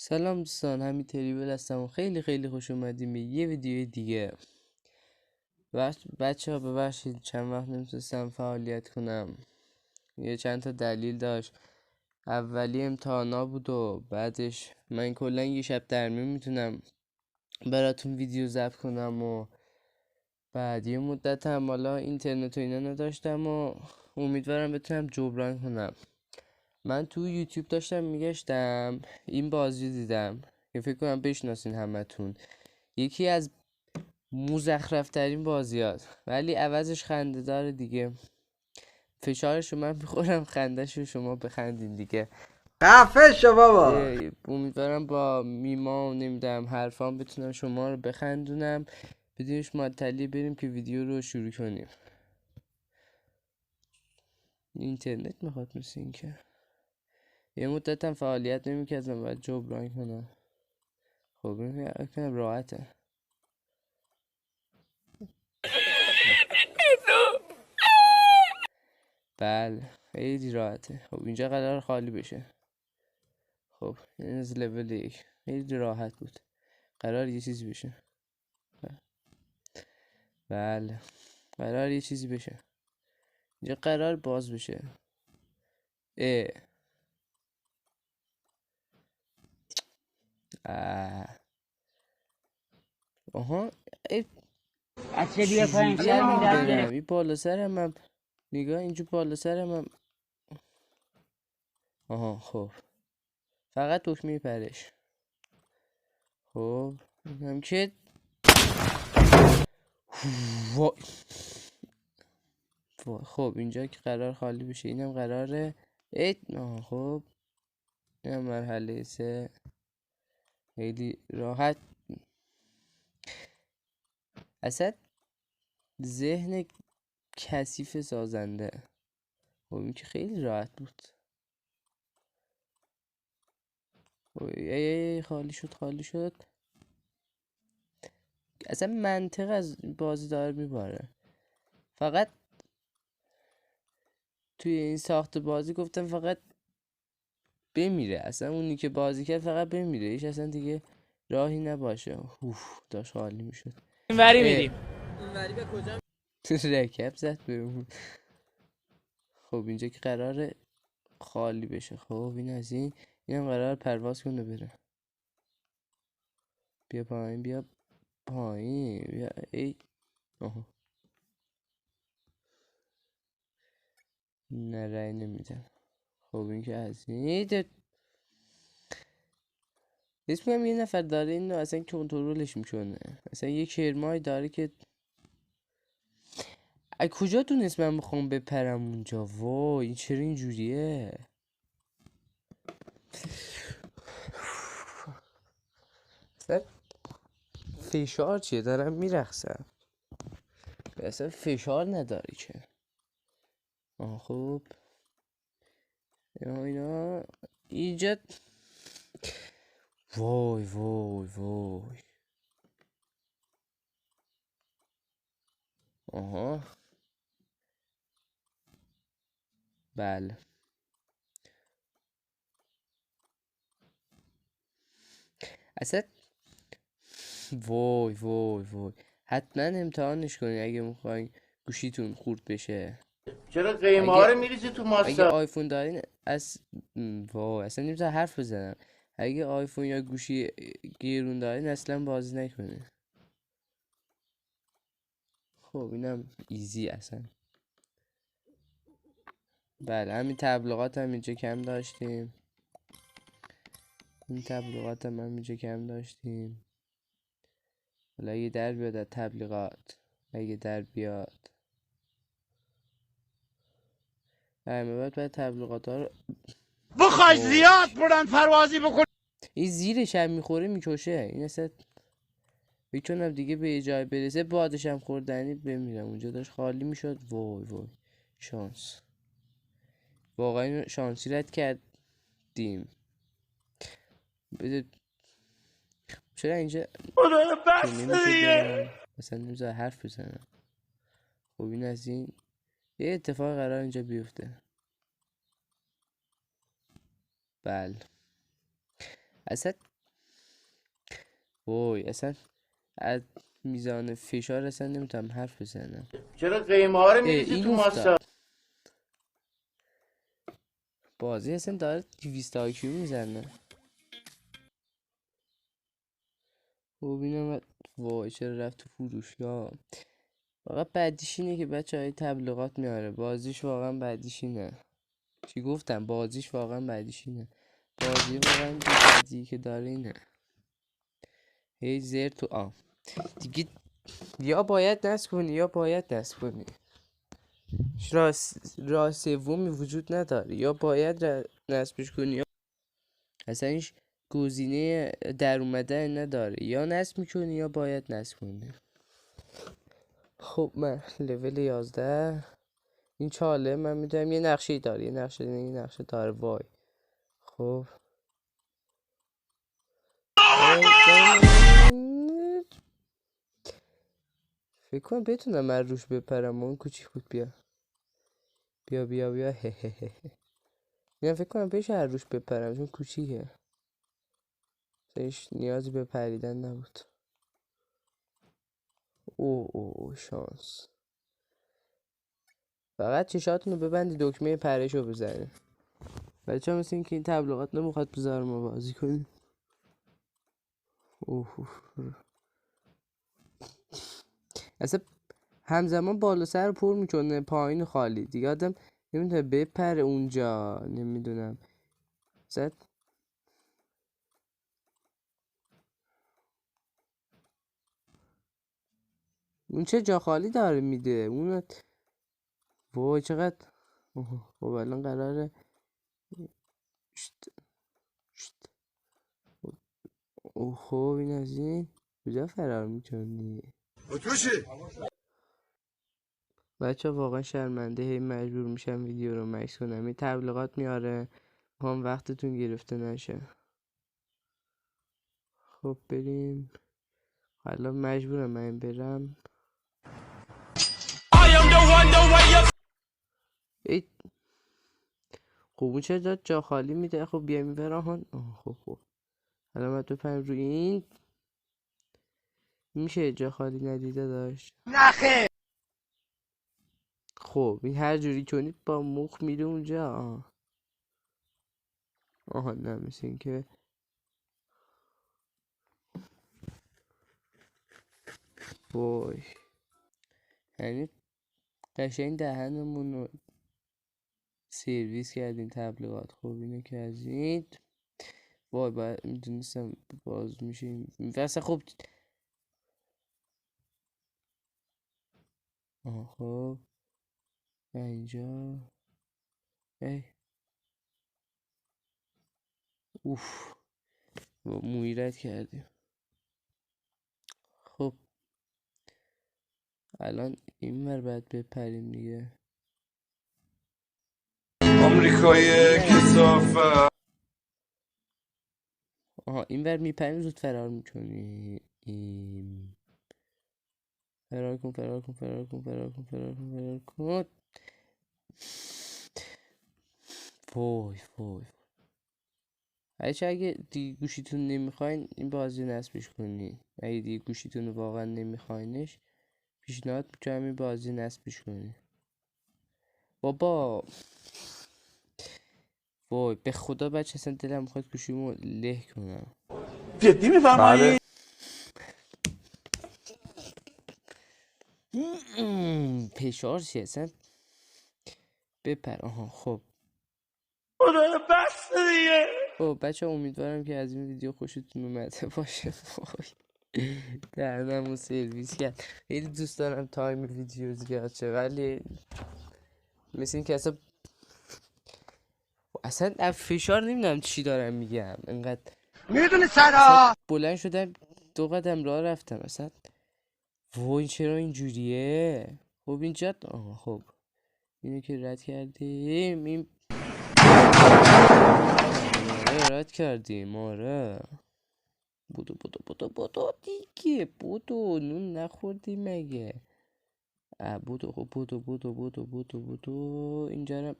سلام دوستان، همین تریبل هستم و خیلی خوش اومدیم به یه ویدیو دیگه. بچه ها ببخشید چند وقت نمیتونستم فعالیت کنم، یه چند تا دلیل داشت. اولی امتحانا بود و بعدش من کلا یه شب در میون میتونم براتون ویدیو ضبط کنم و بعد یه مدت هم حالا اینترنت و اینا نداشتم و امیدوارم بتونم جبران کنم. من تو یوتیوب داشتم میگشتم، این بازی دیدم که فکر کنم بشناسین همتون، یکی از مزخرفترین بازیات ولی عوضش خنده داره دیگه. فشارشو من میخورم، خندهشو شما بخندین دیگه. خفه شو بابا. امیدوارم با میما و نمیدونم حرفام بتونم شما رو بخندونم. بدونش معطلی بریم که ویدیو رو شروع کنیم. اینترنت میخواد مثل این که یه مدت هم فعالیت نمیکردم، باید جبران کنم. خب این راحته. بله خیلی راحته. خب اینجا قرار خالی بشه. خب این از لول 1 خیلی راحت بود. قرار یه چیزی بشه. بله قرار یه چیزی بشه. اینجا قرار باز بشه. آها بچه بیا پایین چجوری الان میدم برم؟ این بالا سرم هم نگاه، اینجا بالا سرم هم. آها خب فقط دکمه پرش. خب اینم که خب اینجا که قرار خالی بشه، اینم قراره خب اینم مرحله 3. خیلی راحت. اصلا ذهن کثیف سازنده. خب این که خیلی راحت بود. ای خالی شد. اصلا منطق از بازی داره میباره. فقط توی این ساخت بازی گفتم فقط بمیره. اصلا اونی که بازی کرد فقط بمیره، هیچ اصلا دیگه راهی نباشه. داشت خالی میشد. این وری میریم. این وری به کجا؟ رکب زد بهمون. خب اینجا که قراره خالی بشه. خب این از اینم قرار پرواز کنه بره. بیا پایین بیا ای آها نه رای نمیدم. خب این که از این حس میکنم یه نفر داره اینو اصلا کنترلش میکنه. اصلا یه کرمای داره که از کجا دونست من میخوام بپرم اونجا؟ وای این چرا اینجوریه؟ اصلا فشار چیه؟ دارم میرخصم. اصلا فشار نداری که. خب اینا ایجاد. وای آها بله اصلا وای حتما امتحانش کنی اگه میخواین گوشیتون خورد بشه. چرا قیمه ها رو میریزی تو اگه ماستا؟ آیفون دارین وای اصلا نمیتونم حرف بزنم. اگه آیفون یا گوشی گیرون دارین اصلا بازی نکنین. خب اینم ایزی اصلا. بله همین تبلیغات هم اینجا کم داشتیم. حالا اگه در بیاد از تبلیغات، اگه در بیاد باید تبلیغات ها رو بخوای زیاد بلند پروازی بکن. این زیرش هم میخوره میکشه. این اصلا میتونم دیگه به یه جای برسه بادش هم خوردنی بمیرم. اونجا داشت خالی میشد. وای شانس، واقعا شانسی رد کردیم. بده چرا اینجا نمیشه برم؟ مثلا نمیشه حرف بزنم. خب این از این یه اتفاق قرار اینجا بیفته. بله اصلا وای اصلا از میزان فشار اصلا نمیتونم حرف بزنم. چرا قیمه ها رو میریزی این تو ماستا؟ افتاد بازی اصلا داره 200 IQ میزنه. خب اینم وای چرا رفت تو فروشگاه. فقط بعدیش اینه که بچه های تبلیغات میاره، بازیش واقعا بعدیش اینه. چی گفتم؟ بازیش واقعا بعدیش اینه. بازی واقعا بعدی که داره اینه. هی زیر تو دیگه یا باید نصب کنی یا باید نصب کنی. راه سومی وجود نداره، یا باید نصبش کنی یا اصلا هیچ گزینه در اومدن نداره، یا نصب میکنی یا باید نصب کنی. خب من لول 11 این چاله من میدونم یه نقشه داره، یه نقشه داره. وای خب فکر کنم بتونم من روش بپرم. اون کوچیک بود. بیا هه هه هه. من فکر کنم بشه هر روش بپرم چون کوچیکه، هیچ نیازی به پریدن نبود. او شانس. فقط چشاتونو ببندی دکمه پرشو بزنی. بچه ها مثل این که این تبلیغات نمیخواد بذار ما بازی کنیم. اصلا همزمان بالا سر پر میکنه پایین خالی دیگه، آدم نمیتونه بپره اونجا. نمیدونم زد اون چه جا خالی داره میده اون. وای چقدر. خب الان قراره خب این از این کجا فرار میکنی بچه ها؟ واقعا شرمنده، هی مجبور میشم ویدیو رو مکس کنم. این تبلیغات میاره هم وقتتون گرفته نشه. خب بریم. حالا مجبورم من برم. ای خب اون چه داد جا خالی میده. خب بیا میبرم. خب حالا من بپرم روی این. میشه جا خالی ندیده داشت. نخه خب این هر جوری کنید با مخ میره اونجا. نه مثل این که وای یعنی قشنگ دهنمون رو سرویس کردین تبلیغات. خب اینه که از این. وای باید میدونستم باز میشیم واسه. خب خب اینجا اوف موی رد کردیم. خب الان این ور باید بپریم دیگه. آمریکای کثافت. این ور میپریم زود فرار میکنی. فرار کن. وای اگه دیگه گوشیتون نمیخواین این بازی نصبش کنی. اگه دیگه گوشیتون واقعا نمیخواینش پیشنهاد میکنم این بازی نصبش کنی. بابا وای به خدا بچه اصلا دلم میخواد گوشیمو له کنم. جدی میفرمایی؟ فشار چیه اصلا بپر. خب بس دیگه. خب بچه امیدوارم که از این ویدیو خوشتون اومده باشه. دهنمو سرویس کرد. خیلی دوست دارم تایم ویدیو زیاد شه ولی مثل این که اصلا از فشار نمیدونم چی دارم میگم. انقدر میدونی چرا؟ بلند شدم 2 قدم راه رفتم اصلا. وای چرا اینجوریه؟ خب اینجا خب اینو که رد کردیم. این رد کردیم. بودو دیگه. بودو نون نخوردی مگه؟ بودو خب بودو اینجا هم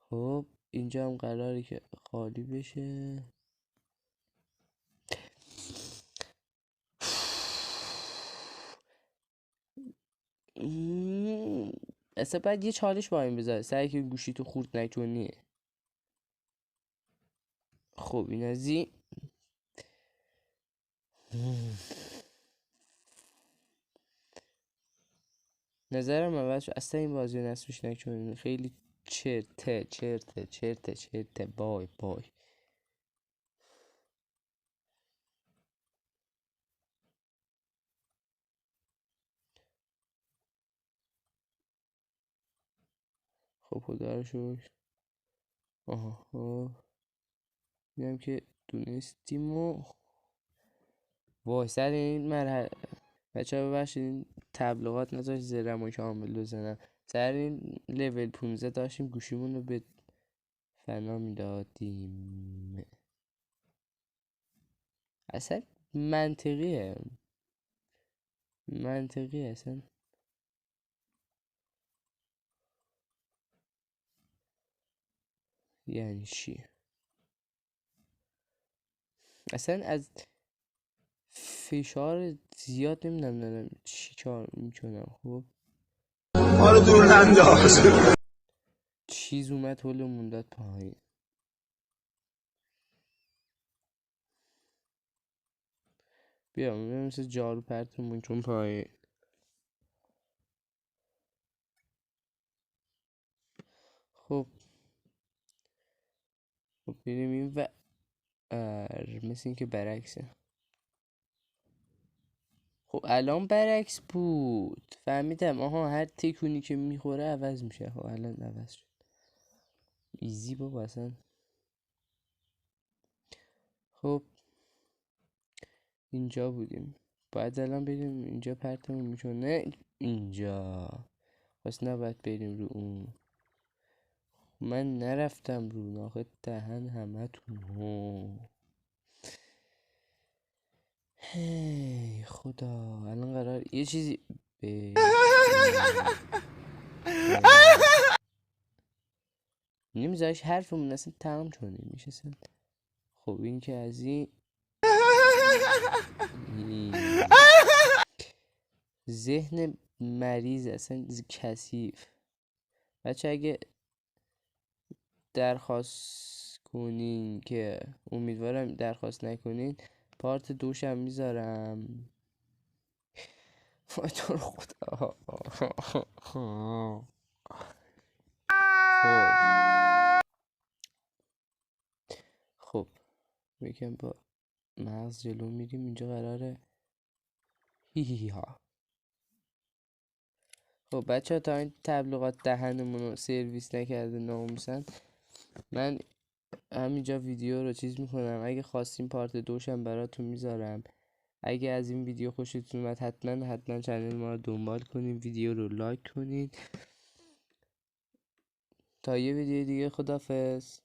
خب اینجا هم قراره که خالی بشه. اصلا باید یه چالش با این بذاره سعی که گوشی تو خورد نکنی. خب این از این. نظرم عوض شد. اصلا این بازی رو نصبش نکنین، خیلی چرته بای. خب خدا رو شکر. آها اینم که دونستیم و وای سر این مرحله بچه ها ببخشید این تبلیغات نذاشت زرم و کامل بزنم. سر این لول 15 داشتیم گوشیمون رو به فنا میدادیم. اصلا منطقیه اصلا. یعنی چی؟ اصلا از فشار زیاد نمیدونم دارم چی کار میکنم. خب حالا دور ننداز. چیز اومد هلمون داد پایین. بیا مثل جارو پرتمون کن پایین. خب بریم این و مثل این که برعکسه. خب الان برعکس بود فهمیدم. آها هر تکونی که میخوره عوض میشه. خب الان عوض شد. ایزی بابا اصلا. خب اینجا بودیم باید الان بریم اینجا پرتمون میکنه اینجا. پس نباید بریم رو اون. من نرفتم رو ناخه دهن همه تون. هی خدا الان قرار یه چیزی نمیذاش حرفمون اصلا تمام کنیم میشه اصلا. خب این که از این ذهن مریض اصلا کثیف. بچه اگه درخواست کنین که امیدوارم درخواست نکنین پارت دوشم میذارم. وای تو رو خدا. خب میگم با مغز جلو میریم. اینجا قراره هی ها. خب بچه ها تا این تبلیغات دهنمون رو سرویس نکرده ناموسن من همینجا ویدیو رو چیز میکنم. اگه خواستیم پارت دوشم براتون میذارم. اگه از این ویدیو خوشتون اومد حتما چنل ما رو دنبال کنین. ویدیو رو لایک کنین. تا یه ویدیو دیگه خداحافظ.